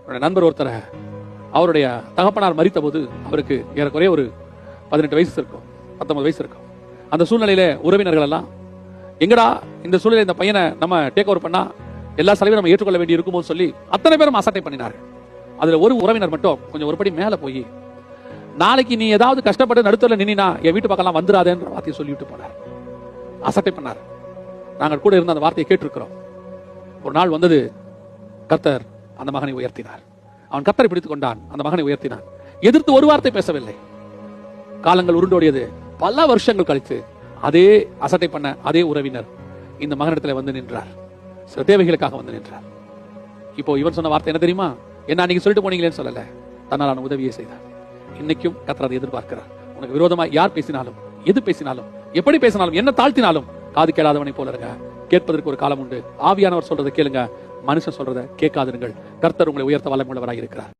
நண்பர் ஒருத்தர அவருடைய தகப்பனார் மரித்த போது அவருக்கு ஏறக்குறைய ஒரு 18 வயசு இருக்கும், 19 வயசு இருக்கும். அந்த சூழ்நிலையில உறவினர்கள் எல்லாம் எங்கடா இந்த சூழ்நிலை இந்த பையனை நம்ம டேக் ஓவர் பண்ணா எல்லா செலவையும் நம்ம ஏற்றுக்கொள்ள வேண்டி இருக்குமோ சொல்லி அத்தனை பேரும் அசட்டை பண்ணினார்கள். அதுல ஒரு உறவினர் மட்டும் கொஞ்சம் ஒருபடி மேல போய், நாளைக்கு நீ ஏதாவது கஷ்டப்பட்டு நடுத்தல நின்னா என் வீட்டு பக்கம் வந்துடாதேன்ற வார்த்தையை சொல்லிவிட்டு போனார். அசட்டை பண்ணார். நாங்கள் கூட இருந்த அந்த வார்த்தையை கேட்டிருக்கிறோம். ஒரு நாள் வந்தது, கர்த்தர் அந்த மகனை உயர்த்தினார். அவன் கர்த்தரை பிடித்துக் கொண்டான், அந்த மகனை உயர்த்தினான். எதிர்த்து ஒரு வார்த்தை பேசவில்லை. காலங்கள் உருண்டோடியது. பல வருஷங்கள் கழித்து அதே அசட்டை பண்ண அதே உறவினர் இந்த மகனிடத்துல வந்து நின்றார். சில தேவைகளுக்காக வந்து நின்றார். இப்போ இவன் சொன்ன வார்த்தை என்ன தெரியுமா? என்ன நீங்க சொல்லிட்டு போனீங்களேன்னு சொல்லல, தன்னாலான உதவியை செய்தார். இன்னைக்கும் கர்த்தர் அதை எதிர்பார்க்கிறார். உனக்கு விரோதமா யார் பேசினாலும், எது பேசினாலும், எப்படி பேசினாலும், என்ன தாழ்த்தினாலும் காது கேளாதவனை போல இருங்க. கேட்பதற்கு ஒரு காலம் உண்டு. ஆவியானவர் சொல்றதை கேளுங்க, மனுஷன் சொல்றதை கேட்காதிருங்கள். கர்த்தர் உங்களை உயர்த்த வல்லமையுள்ளவராக இருக்கிறார்.